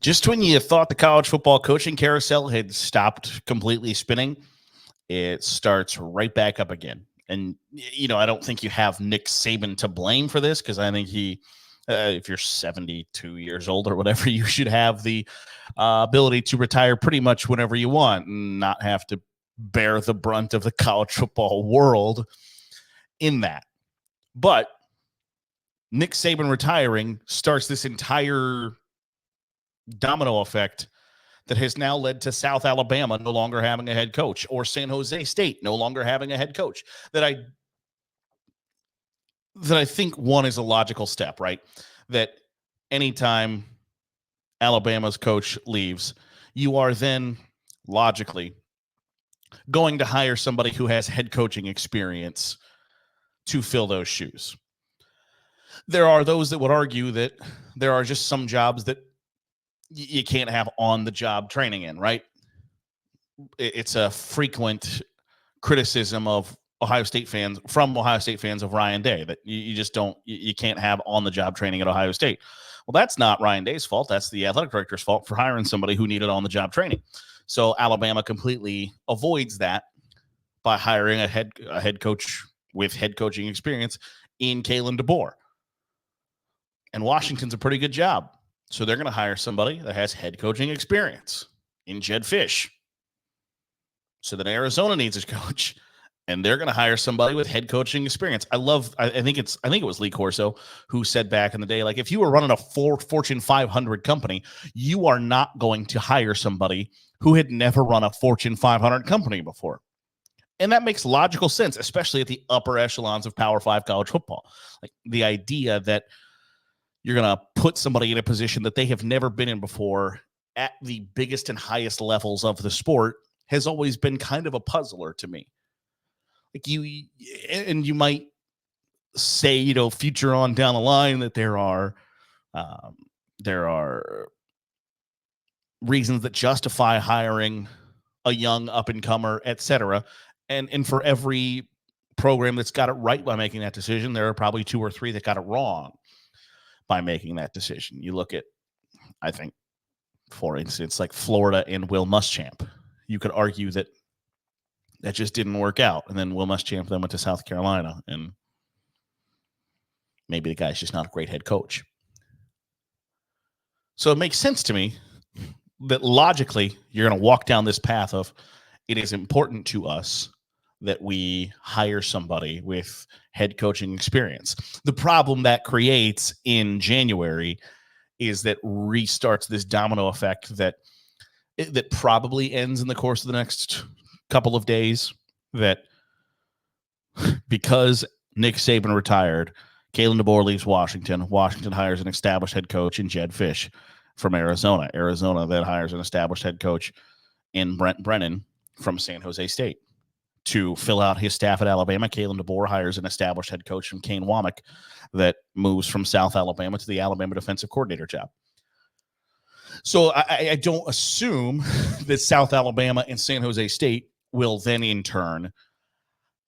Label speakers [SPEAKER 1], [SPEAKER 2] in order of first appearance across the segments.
[SPEAKER 1] Just when you thought the college football coaching carousel had stopped completely spinning, it starts right back up again. And, I don't think you have Nick Saban to blame for this, because I think if you're 72 years old or whatever, you should have the ability to retire pretty much whenever you want and not have to bear the brunt of the college football world in that. But Nick Saban retiring starts this entire domino effect that has now led to South Alabama no longer having a head coach, or San Jose State no longer having a head coach. That I think one is a logical step, right? That anytime Alabama's coach leaves, you are then logically going to hire somebody who has head coaching experience to fill those shoes. There are those that would argue that there are just some jobs that you can't have on-the-job training in, right? It's a frequent criticism of Ohio State fans of Ryan Day, that you just don't, you can't have on-the-job training at Ohio State. Well, that's not Ryan Day's fault. That's the athletic director's fault for hiring somebody who needed on-the-job training. So Alabama completely avoids that by hiring a head coach with head coaching experience in Kalen DeBoer. And Washington's a pretty good job. So they're going to hire somebody that has head coaching experience in Jedd Fisch. So then Arizona needs a coach, and they're going to hire somebody with head coaching experience. I think it was Lee Corso who said back in the day, like, if you were running a Fortune 500 company, you are not going to hire somebody who had never run a Fortune 500 company before. And that makes logical sense, especially at the upper echelons of Power 5 college football. Like, the idea that you're going to put somebody in a position that they have never been in before at the biggest and highest levels of the sport has always been kind of a puzzler to me. Like, you might say, future on down the line, that there are reasons that justify hiring a young up-and-comer, etc. And for every program that's got it right by making that decision, there are probably 2 or 3 that got it wrong by making that decision. You look at, I think, for instance, like Florida and Will Muschamp. You could argue that just didn't work out. And then Will Muschamp then went to South Carolina, and maybe the guy's just not a great head coach. So it makes sense to me that logically you're going to walk down this path of, it is important to us that we hire somebody with head coaching experience. The problem that creates in January is that restarts this domino effect that probably ends in the course of the next couple of days, that because Nick Saban retired, Kalen DeBoer leaves Washington. Washington hires an established head coach in Jedd Fisch from Arizona. Arizona then hires an established head coach in Brent Brennan from San Jose State. To fill out his staff at Alabama, Kalen DeBoer hires an established head coach from Kane Womack that moves from South Alabama to the Alabama defensive coordinator job. So I don't assume that South Alabama and San Jose State will then in turn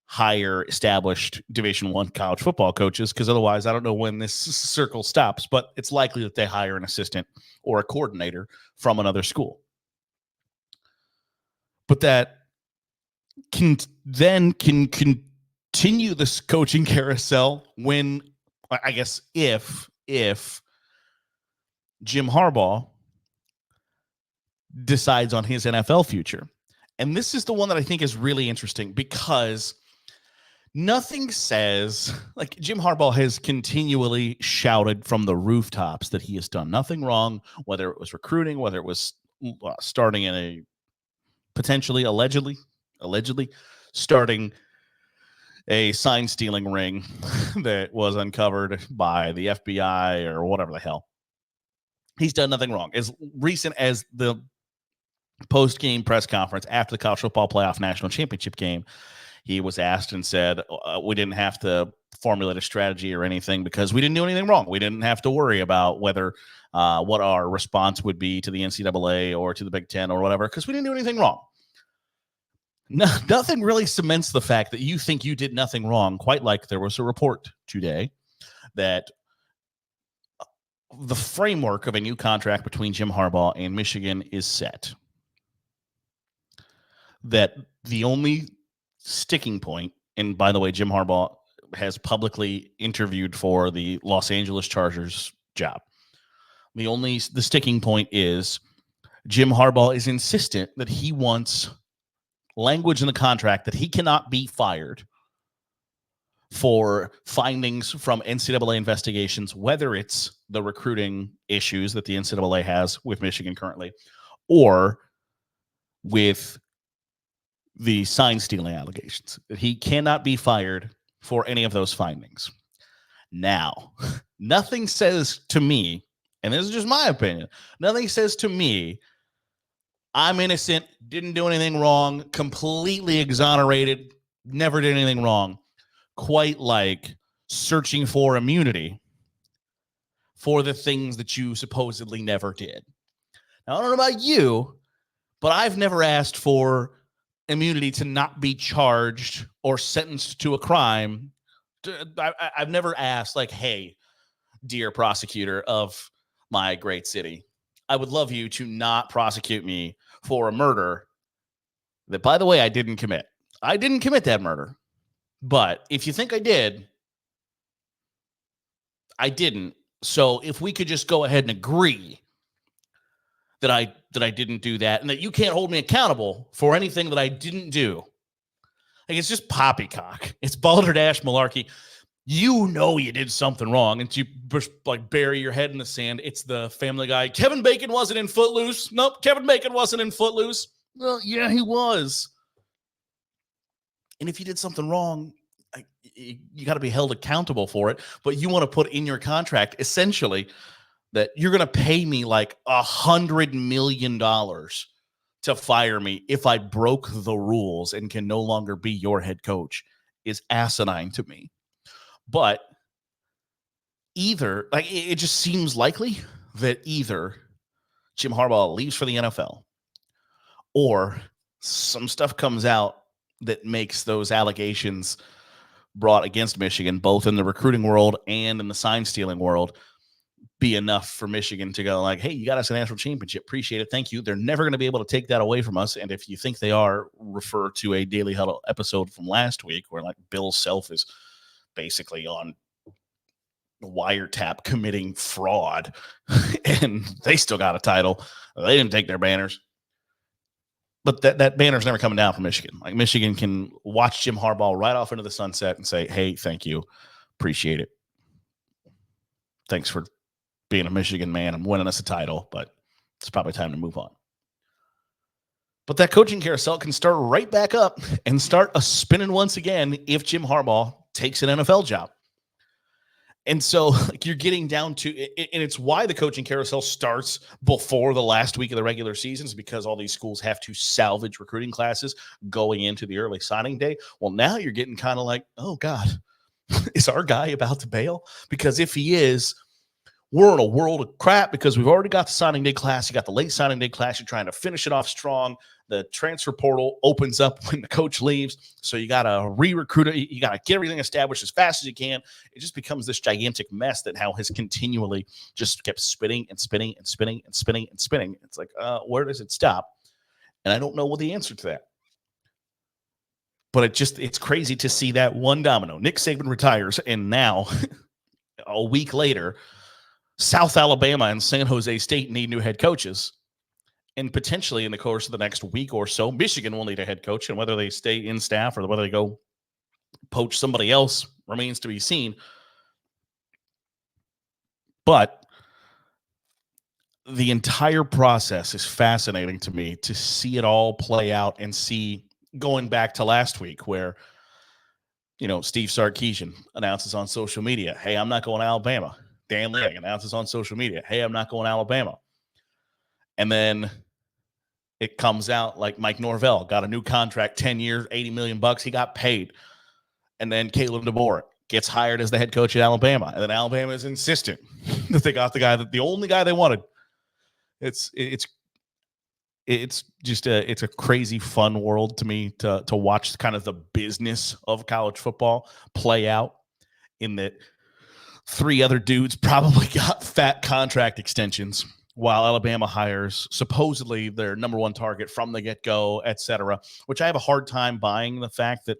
[SPEAKER 1] hire established Division I college football coaches, because otherwise I don't know when this circle stops, but it's likely that they hire an assistant or a coordinator from another school. But that can continue this coaching carousel when, I guess, if Jim Harbaugh decides on his NFL future. And this is the one that I think is really interesting, because nothing says, like, Jim Harbaugh has continually shouted from the rooftops that he has done nothing wrong, whether it was recruiting, whether it was starting in a potentially, allegedly starting a sign-stealing ring that was uncovered by the FBI or whatever the hell. He's done nothing wrong. As recent as the post-game press conference after the college football playoff national championship game, he was asked and said, we didn't have to formulate a strategy or anything because we didn't do anything wrong. We didn't have to worry about whether what our response would be to the NCAA or to the Big Ten or whatever, because we didn't do anything wrong. No, nothing really cements the fact that you think you did nothing wrong, quite like there was a report today that the framework of a new contract between Jim Harbaugh and Michigan is set. That the only sticking point, and by the way, Jim Harbaugh has publicly interviewed for the Los Angeles Chargers job. The sticking point is Jim Harbaugh is insistent that he wants language in the contract that he cannot be fired for findings from NCAA investigations, whether it's the recruiting issues that the NCAA has with Michigan currently, or with the sign stealing allegations. That he cannot be fired for any of those findings. Now, nothing says to me, and this is just my opinion, nothing says to me, I'm innocent, didn't do anything wrong, completely exonerated, never did anything wrong, quite like searching for immunity for the things that you supposedly never did. Now, I don't know about you, but I've never asked for immunity to not be charged or sentenced to a crime. I've never asked, like, hey, dear prosecutor of my great city, I would love you to not prosecute me for a murder that, by the way, I didn't commit. I didn't commit that murder. But if you think I did, I didn't. So if we could just go ahead and agree that I didn't do that and that you can't hold me accountable for anything that I didn't do. Like, it's just poppycock. It's balderdash malarkey. You know you did something wrong, and you just like bury your head in the sand. It's the Family Guy. Kevin Bacon wasn't in Footloose. Nope, Kevin Bacon wasn't in Footloose. Well, yeah, he was. And if you did something wrong, you got to be held accountable for it. But you want to put in your contract, essentially, that you're going to pay me like $100 million to fire me if I broke the rules and can no longer be your head coach, is asinine to me. But either, like, it just seems likely that either Jim Harbaugh leaves for the NFL or some stuff comes out that makes those allegations brought against Michigan, both in the recruiting world and in the sign stealing world, be enough for Michigan to go like, hey, you got us a national championship. Appreciate it. Thank you. They're never going to be able to take that away from us. And if you think they are, refer to a Daily Huddle episode from last week where like Bill Self is basically on wiretap committing fraud and they still got a title. They didn't take their banners. But that banner's never coming down from Michigan. Like, Michigan can watch Jim Harbaugh right off into the sunset and say, hey, thank you. Appreciate it. Thanks for being a Michigan man and winning us a title, but it's probably time to move on. But that coaching carousel can start right back up and start a spinning once again if Jim Harbaugh takes an NFL job. And so, like, you're getting down to it, and it's why the coaching carousel starts before the last week of the regular seasons, because all these schools have to salvage recruiting classes going into the early signing day. Well, now you're getting kind of like, oh God, is our guy about to bail? Because if he is, we're in a world of crap, because we've already got the signing day class. You got the late signing day class. You're trying to finish it off strong. The transfer portal opens up when the coach leaves. So you got to re-recruit it. You got to get everything established as fast as you can. It just becomes this gigantic mess that now has continually just kept spinning and spinning and spinning and spinning and spinning. It's like, where does it stop? And I don't know what the answer to that. But it's crazy to see that one domino. Nick Saban retires, and now a week later, South Alabama and San Jose State need new head coaches. And potentially in the course of the next week or so, Michigan will need a head coach. And whether they stay in staff or whether they go poach somebody else remains to be seen. But the entire process is fascinating to me, to see it all play out and see, going back to last week where, Steve Sarkisian announces on social media, hey, I'm not going to Alabama. Dan Lanning announces on social media, hey, I'm not going to Alabama. And then it comes out like Mike Norvell got a new contract, 10 years, $80 million. He got paid. And then Caleb DeBoer gets hired as the head coach at Alabama. And then Alabama is insistent that they got the only guy they wanted. It's just it's a crazy fun world to me to watch kind of the business of college football play out, in that Three other dudes probably got fat contract extensions while Alabama hires supposedly their number one target from the get-go, et cetera, which I have a hard time buying the fact that,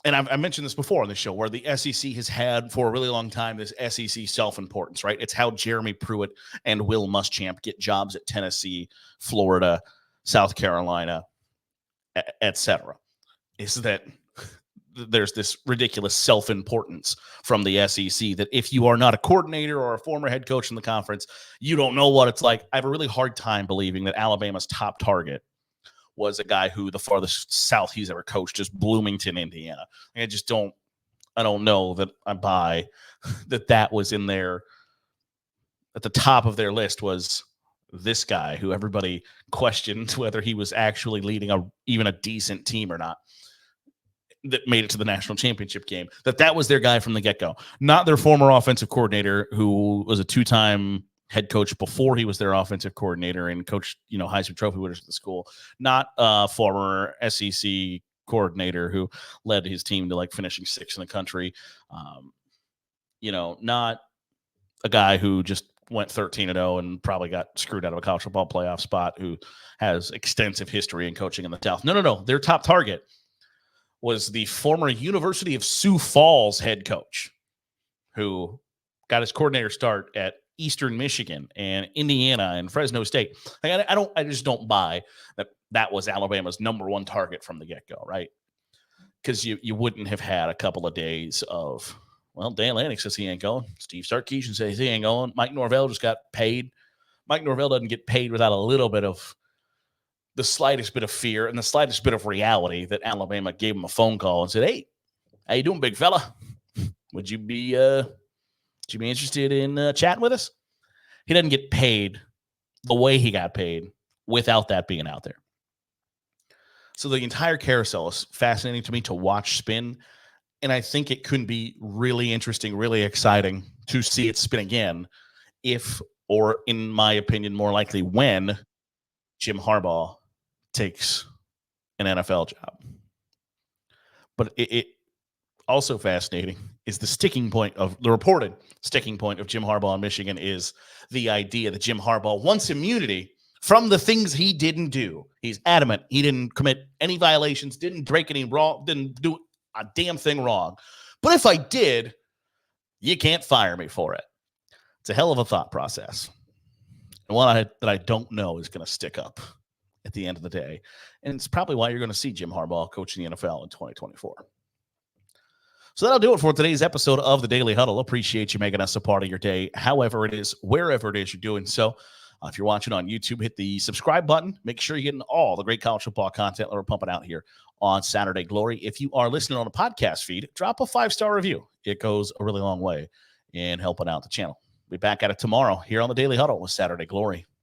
[SPEAKER 1] and I mentioned this before on the show, where the SEC has had for a really long time this SEC self-importance, right? It's how Jeremy Pruitt and Will Muschamp get jobs at Tennessee, Florida, South Carolina, et cetera, is that there's this ridiculous self-importance from the SEC that if you are not a coordinator or a former head coach in the conference, you don't know what it's like. I have a really hard time believing that Alabama's top target was a guy who the farthest south he's ever coached is Bloomington, Indiana. I don't know that I buy that was in there at the top of their list was this guy who everybody questioned whether he was actually leading even a decent team or not, that made it to the national championship game, that was their guy from the get-go, not their former offensive coordinator who was a two-time head coach before he was their offensive coordinator and coached, Heisman Trophy winners at the school, not a former SEC coordinator who led his team to finishing sixth in the country. Not a guy who just went 13-0 and probably got screwed out of a college football playoff spot, who has extensive history in coaching in the South. No. Their top target was the former University of Sioux Falls head coach who got his coordinator start at Eastern Michigan and Indiana and Fresno State. I just don't buy that was Alabama's number one target from the get-go, right? Because you wouldn't have had a couple of days of, Dan Lanning says he ain't going. Steve Sarkisian says he ain't going. Mike Norvell just got paid. Mike Norvell doesn't get paid without a little bit of the slightest bit of fear and the slightest bit of reality that Alabama gave him a phone call and said, "Hey, how you doing, big fella? Would you be interested in chatting with us?" He doesn't get paid the way he got paid without that being out there. So the entire carousel is fascinating to me to watch spin, and I think it could be really interesting, really exciting to see it spin again if, or in my opinion, more likely when, Jim Harbaugh takes an NFL job. But it also fascinating is the reported sticking point of Jim Harbaugh in Michigan is the idea that Jim Harbaugh wants immunity from the things he didn't do. He's adamant he didn't commit any violations, didn't break any wrong, didn't do a damn thing wrong. But if I did, you can't fire me for it. It's a hell of a thought process. And one that I don't know is going to stick up at the end of the day. And it's probably why you're going to see Jim Harbaugh coaching the NFL in 2024. So that'll do it for today's episode of the Daily Huddle. Appreciate you making us a part of your day, however it is, wherever it is you're doing so. If you're watching on YouTube, hit the subscribe button. Make sure you're getting all the great college football content that we're pumping out here on Saturday Glory. If you are listening on a podcast feed, drop a 5-star review. It goes a really long way in helping out the channel. We'll be back at it tomorrow here on the Daily Huddle with Saturday Glory.